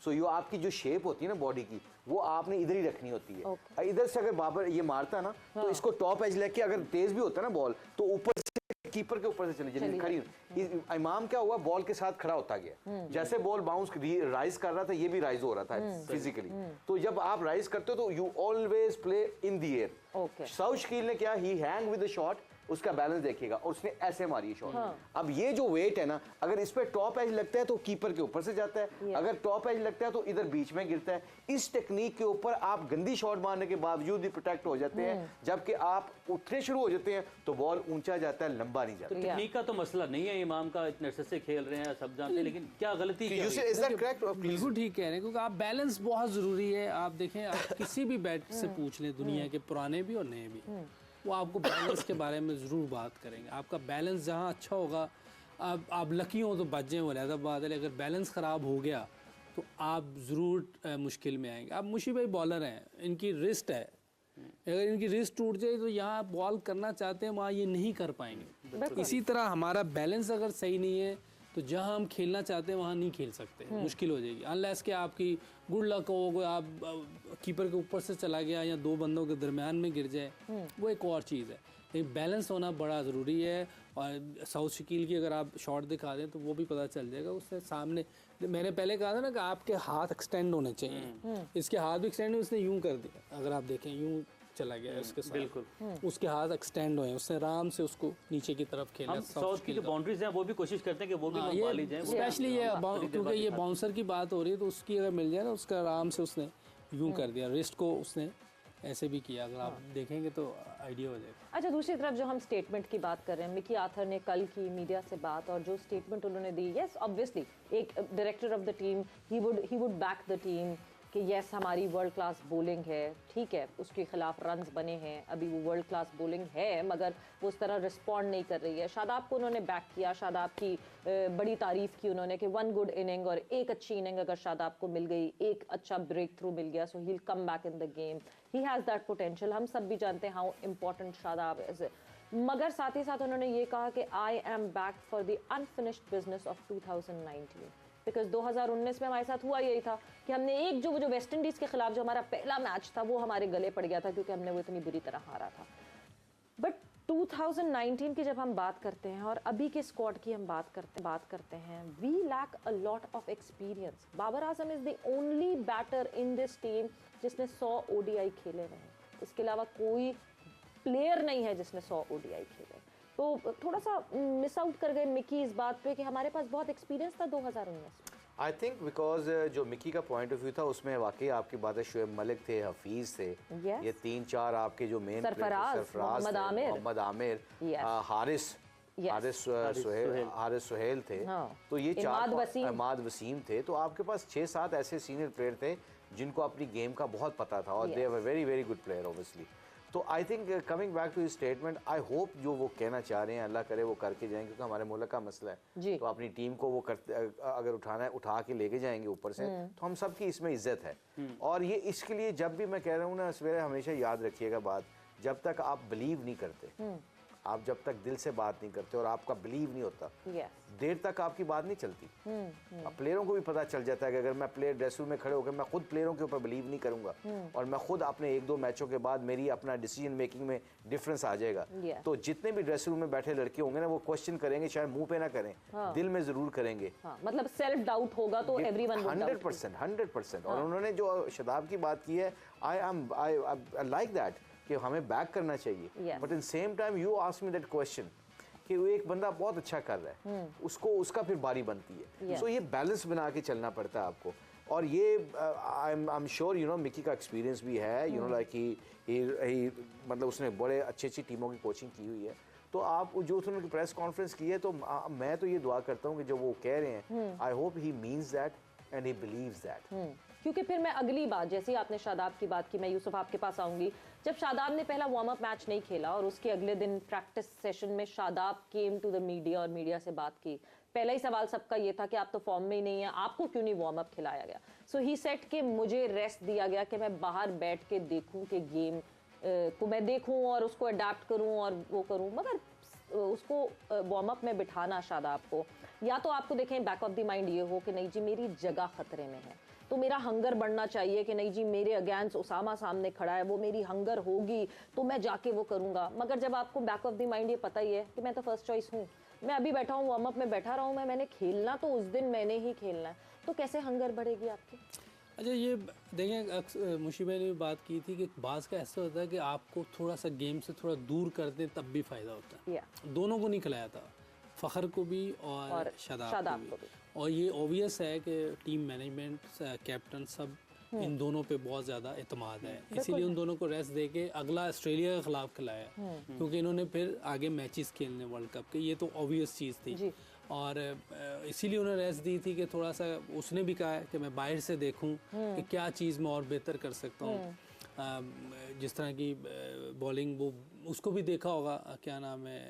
सो ये आपकी जो शेप होती है ना बॉडी की, वो आपने इधर ही रखनी होती है। इधर से अगर बाबर ये मारता ना तो इसको टॉप एज लेके अगर तेज भी होता है ना बॉल तो ऊपर से कीपर के ऊपर से चली खड़ी। इमाम क्या हुआ, बॉल के साथ खड़ा होता गया, जैसे बॉल बाउंस राइज कर रहा था ये भी राइज हो रहा था फिजिकली। तो जब आप राइज करते हो तो you always play in the air. South Shakeel ने क्या, ही हैंग विद द शॉट, उसका बैलेंस देखिएगा और उसने ऐसे मारी शॉट। अब ये जो वेट है ना, अगर इस पे टॉप एज लगता है तो कीपर के ऊपर से जाता है, अगर टॉप एज लगता है तो इधर बीच में गिरता है। इस टेक्निक के ऊपर आप गंदी शॉट मारने के बावजूद भी प्रोटेक्ट हो जाते हैं, जबकि आप उठने शुरू हो जाते हैं तो बॉल ऊंचा जाता है, लंबा नहीं जाता। तो टेक्निक का तो मसला नहीं है, इमाम का इतने अरसे से खेल रहे हैं सब जानते हैं, लेकिन क्या गलती इज दैट करेक्ट? बिल्कुल ठीक कह रहे हैं, क्योंकि आप बैलेंस बहुत जरूरी है। आप देखें, आप किसी भी बैट से पूछ लें, दुनिया के पुराने भी और नए भी, वो आपको बैलेंस के बारे में ज़रूर बात करेंगे। आपका बैलेंस जहाँ अच्छा होगा, आप लकी हो तो बच जाएँ, वो अलग बात है। अगर बैलेंस ख़राब हो गया तो आप ज़रूर मुश्किल में आएंगे। आप मुशी भाई बॉलर हैं, इनकी रिस्ट है, अगर इनकी रिस्ट टूट जाए तो यहाँ आप बॉल करना चाहते हैं वहाँ ये नहीं कर पाएंगे। इसी तरह हमारा बैलेंस अगर सही नहीं है तो जहाँ हम खेलना चाहते हैं वहाँ नहीं खेल सकते, मुश्किल हो जाएगी। अनलेस कि आपकी गुड लक हो, आप कीपर के ऊपर से चला गया या दो बंदों के दरमियान में गिर जाए, वो एक और चीज़ है। लेकिन बैलेंस होना बड़ा ज़रूरी है। और साउथ शकील की अगर आप शॉट दिखा दें तो वो भी पता चल जाएगा। उससे सामने मैंने पहले कहा था ना कि आपके हाथ एक्सटेंड होने चाहिए, इसके हाथ भी एक्सटेंड, उसने यूँ कर दिया, अगर आप देखें यूँ चला गया उसके साथ, बिल्कुल उसके हाथ एक्सटेंड हुए, उसने आराम से उसको नीचे की तरफ खेला। हम साउथ की जो बाउंड्रीज हैं वो भी कोशिश करते हैं कि वो भी मंगवा ली जाए, स्पेशली ये क्योंकि ये बाउंसर की बात हो रही है तो उसकी अगर मिल जाए ना, उसका आराम से उसने यूं कर दिया, रिस्ट को उसने ऐसे भी किया, अगर आप देखेंगे तो आइडिया हो जाएगा। अच्छा, दूसरी तरफ जो हम स्टेटमेंट की बात कर रहे हैं, मिकी आर्थर ने कल की मीडिया से बात और जो स्टेटमेंट उन्होंने दी, यस ऑब्वियसली एक director of the team, he would back the team कि यस हमारी वर्ल्ड क्लास बॉलिंग है, ठीक है उसके खिलाफ रन्स बने हैं, अभी वो वर्ल्ड क्लास बॉलिंग है मगर वो उस तरह रिस्पॉन्ड नहीं कर रही है। शादाब को उन्होंने बैक किया, शादाब की बड़ी तारीफ की उन्होंने कि वन गुड इनिंग और एक अच्छी इनिंग अगर शादाब को मिल गई, एक अच्छा ब्रेक थ्रू मिल गया, so he will come back in the game, he has that potential. हम सब भी जानते हैं हाउ इम्पोर्टेंट शादाब इज। मगर साथ ही साथ उन्होंने ये कहा कि I am back for the unfinished business of 2019, because 2019 में हमारे साथ हुआ यही था कि हमने एक जो वेस्ट इंडीज़ के खिलाफ जो हमारा पहला मैच था वो हमारे गले पड़ गया था क्योंकि हमने वो इतनी बुरी तरह हारा था। बट 2019 की जब हम बात करते हैं और अभी के स्क्वाड की हम बात करते हैं, we lack a lot of experience. Babar Azam is the only batter in this team जिसने 100 ODI खेले हुए हैं, इसके अलावा कोई प्लेयर नहीं है जिसने 100 ODI खेले। तो थोड़ा सा मिस आउट कर गए मिकी इस बात पे कि हमारे पास बहुत एक्सपीरियंस था 2019 में। आई थिंक बिकॉज जो मिकी का पॉइंट ऑफ व्यू था उसमें वाकई आपकी बात है, शुएब मलिक थे, हफीज थे, ये 3-4 आपके जो मेन सरफराज, मोहम्मद आमिर, हारिस सुहेल थे, तो ये 4 इमाद वसीम थे। तो आपके पास 6-7 ऐसे सीनियर प्लेयर थे जिनको अपनी गेम का बहुत पता था और they are very very good player obviously. तो I think coming back to his statement, I hope जो वो कहना चाह रहे हैं अल्लाह करे वो करके जाएंगे, क्योंकि हमारे मुल्क का मसला है। तो अपनी टीम को वो अगर उठाना है उठा के लेके जाएंगे ऊपर से, तो हम सब की इसमें इज्जत है। और ये इसके लिए जब भी मैं कह रहा हूँ ना सवेरे, हमेशा याद रखिएगा बात, जब तक आप बिलीव नहीं करते, आप जब तक दिल से बात नहीं करते और आपका बिलीव नहीं होता, देर तक आपकी बात नहीं चलती। अब प्लेयरों को भी पता चल जाता है कि अगर मैं प्लेयर ड्रेस रूम में खड़े होकर मैं खुद प्लेयरों के ऊपर बिलीव नहीं करूंगा और मैं खुद अपने 1-2 मैचों के बाद मेरी अपना डिसीजन मेकिंग में डिफरेंस आ जाएगा, तो जितने भी ड्रेस रूम में बैठे लड़के होंगे ना, वो क्वेश्चन करेंगे, शायद मुंह पे ना करें, दिल में जरूर करेंगे। मतलब सेल्फ डाउट होगा तो एवरीवन 100%। और उन्होंने जो शादाब की बात की है, आई लाइक दैट कि हमें बैक करना चाहिए। But in same time you ask me that question कि वो एक बंदा बहुत अच्छा कर रहा है, उसका फिर बारी बनती है। सो ये बैलेंस बना के चलना पड़ता है आपको। और ये I am sure you know Mickey का एक्सपीरियंस भी है, यू नो लाइक ही मतलब उसने बड़े अच्छी टीमों की कोचिंग की हुई है। तो आप जो उन्होंने प्रेस कॉन्फ्रेंस की है, तो मैं तो ये दुआ करता हूँ कि जो वो कह रहे हैं, I hope he means that and he believes that. क्योंकि फिर मैं अगली बात, जैसे ही आपने शादाब की बात की, मैं यूसुफ आपके पास आऊंगी। जब शादाब ने पहला वार्म अप मैच नहीं खेला और उसके अगले दिन प्रैक्टिस सेशन में Shadab came to the media और मीडिया से बात की, पहला ही सवाल सबका ये था कि आप तो फॉर्म में ही नहीं है, आपको क्यों नहीं वार्म अप खिलाया गया। सो ही सेड कि मुझे रेस्ट दिया गया कि मैं बाहर बैठ के देखूं कि गेम को मैं देखूं और उसको अडेप्ट करूं और वो करूं। मगर उसको वार्म अप में बिठाना शादाब को, या तो आपको देखें बैक ऑफ द माइंड ये हो कि नहीं जी मेरी जगह खतरे में है, तो मेरा हंगर बढ़ना चाहिए कि नहीं जी मेरे अगेंस्ट उसामा सामने खड़ा है, वो मेरी हंगर होगी तो मैं जाके वो करूँगा। मगर जब आपको बैक ऑफ द माइंड ये पता ही है कि मैं तो फर्स्ट चॉइस हूँ, मैं अभी बैठा हूँ वार्म अप में बैठा रहा हूँ, मैंने खेलना तो उस दिन मैंने ही खेलना है, तो कैसे हंगर बढ़ेगी आपकी? अच्छा ये देखें, मुशी भाई ने भी बात की थी कि बाज़ का ऐसा होता है कि आपको थोड़ा सा गेम से थोड़ा दूर कर दें तब भी फ़ायदा होता है। दोनों को नहीं खिलाया था, फ़खर को भी और शादाब को भी। और ये ऑब्वियस है कि टीम मैनेजमेंट, कैप्टन सब इन दोनों पे बहुत ज़्यादा एतमाद है, इसीलिए उन दोनों को रेस्ट दे के अगला ऑस्ट्रेलिया के ख़िलाफ़ खिलाया, क्योंकि इन्होंने फिर आगे मैचेस खेलने वर्ल्ड कप के, ये तो ऑब्वियस चीज़ थी। और इसीलिए उन्हें रेस्ट दी थी कि थोड़ा सा, उसने भी कहा है कि मैं बाहर से देखूं कि क्या चीज़ मैं और बेहतर कर सकता हूं। जिस तरह की बॉलिंग, वो उसको भी देखा होगा, क्या नाम है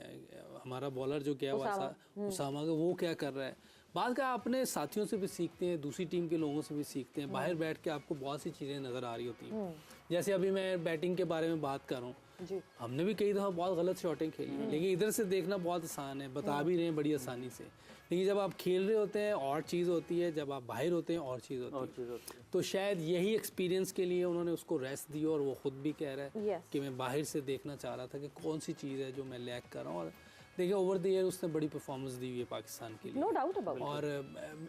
हमारा बॉलर जो गया हुआ उसामा का, वो क्या कर रहा है। बाद का अपने साथियों से भी सीखते हैं, दूसरी टीम के लोगों से भी सीखते हैं, बाहर बैठ के आपको बहुत सी चीज़ें नज़र आ रही होती हैं। जैसे अभी मैं बैटिंग के बारे में बात कर रहा हूँ, हमने भी कई दफ़ा बहुत गलत शॉटिंग खेली है, लेकिन इधर से देखना बहुत आसान है, बता भी रहे हैं बड़ी आसानी से, लेकिन जब आप खेल रहे होते हैं और चीज़ होती है, जब आप बाहर होते हैं और चीज़ होती है। तो शायद यही एक्सपीरियंस के लिए उन्होंने उसको रेस्ट दी, और वो खुद भी कह रहा है कि मैं बाहर से देखना चाह रहा था कि कौन सी चीज़ है जो मैं लैक कर रहा हूँ। और देखिए ओवर द ईयर उसने बड़ी परफॉर्मेंस दी हुई है पाकिस्तान के लिए, नो डाउट अबाउट। और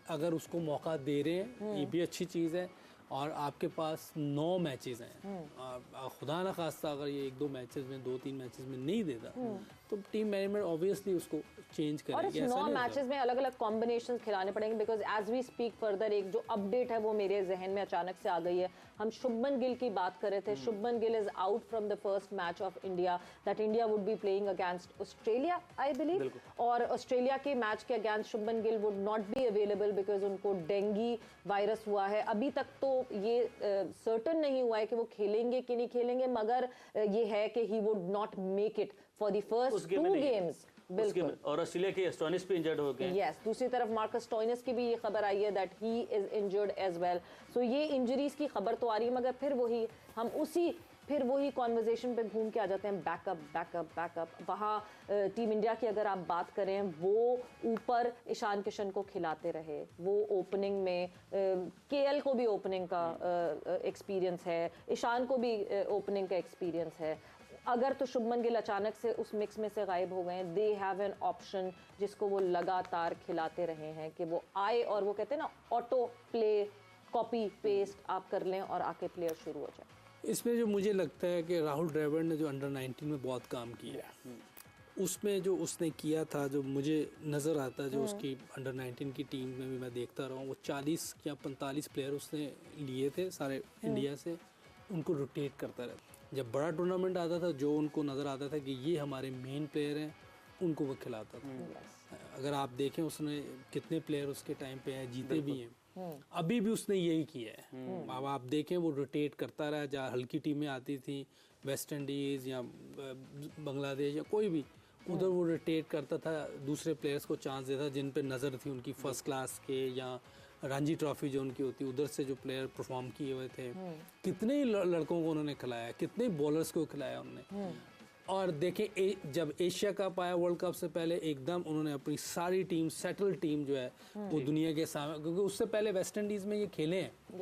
अगर उसको मौका दे रहे हैं ये भी अच्छी चीज़ है। और आपके पास 9 मैचेस हैं, खुदा ना खास्ता अगर ये 1-2 मैचेस में, 2-3 मैचेस में नहीं देता तो टीम मैनेजमेंट ऑब्वियसली उसको चेंज करेगी। और इस 9 मैचेस में अलग अलग कॉम्बिनेशंस खिलाने पड़ेंगे, because as we speak further एक जो अपडेट है वो मेरे जहन में अचानक से आ गई है। हम शुभमन गिल की बात कर रहे थे, Shubman Gill is out from the first match of India that India would be playing against Australia I believe, और ऑस्ट्रेलिया के मैच के against Shubman Gill would not be available because उनको डेंगू वायरस हुआ है। अभी तक तो ये सर्टन नहीं हुआ है कि वो खेलेंगे कि नहीं खेलेंगे, मगर ये है कि he would not make it for the first 2 games. बिल्कुल। और ऑस्ट्रेलिया के स्टोइनिस भी इंजर्ड हो गए। यस, दूसरी तरफ मार्कस स्टोइनिस की भी ये खबर आई है that he is injured as well. So ये इंजरीज की खबर तो आ रही है, मगर फिर वही कॉन्वर्जेशन पे घूम के आ जाते हैं, बैकअप बैकअप बैकअप। वहाँ टीम इंडिया की अगर आप बात करें, वो ऊपर ईशान किशन को खिलाते रहे, वो ओपनिंग में केएल को भी ओपनिंग का एक्सपीरियंस है, ईशान को भी ओपनिंग का एक्सपीरियंस है। अगर तो शुभमन गिल अचानक से उस मिक्स में से गायब हो गए, दे हैव एन ऑप्शन जिसको वो लगातार खिलाते रहे हैं कि वो आए और वो कहते हैं ना ऑटो प्ले, कॉपी पेस्ट आप कर लें और आके प्लेयर शुरू हो जाए। इसमें जो मुझे लगता है कि राहुल द्रविड़ ने जो अंडर 19 में बहुत काम किया, उसमें जो उसने किया था, जो मुझे नज़र आता है, जो उसकी अंडर 19 की टीम में भी मैं देखता रहा हूँ, वो 40 या 45 प्लेयर उसने लिए थे सारे इंडिया से, उनको रोटेट करता रहता। जब बड़ा टूर्नामेंट आता था, जो उनको नज़र आता था कि ये हमारे मेन प्लेयर हैं, उनको वो खिलाता था। अगर आप देखें उसने कितने प्लेयर उसके टाइम पे हैं, जीते भी हैं, अभी भी उसने यही किया है। अब आप देखें वो रोटेट करता रहा, जहाँ हल्की टीमें आती थी, वेस्ट इंडीज़ या बांग्लादेश या कोई भी, उधर वो रोटेट करता था, दूसरे प्लेयर्स को चांस देता जिन पे नज़र थी उनकी फर्स्ट क्लास के, या रणजी ट्रॉफी जो उनकी होती, उधर से जो प्लेयर परफॉर्म किए हुए थे, कितने ही लड़कों को उन्होंने खिलाया, कितने बॉलर्स को खिलाया उन्होंने। और देखें जब एशिया कप आया वर्ल्ड कप से पहले, एकदम उन्होंने अपनी सारी टीम, सेटल टीम जो है वो दुनिया के सामने, क्योंकि उससे पहले वेस्ट इंडीज़ में ये खेले हैं,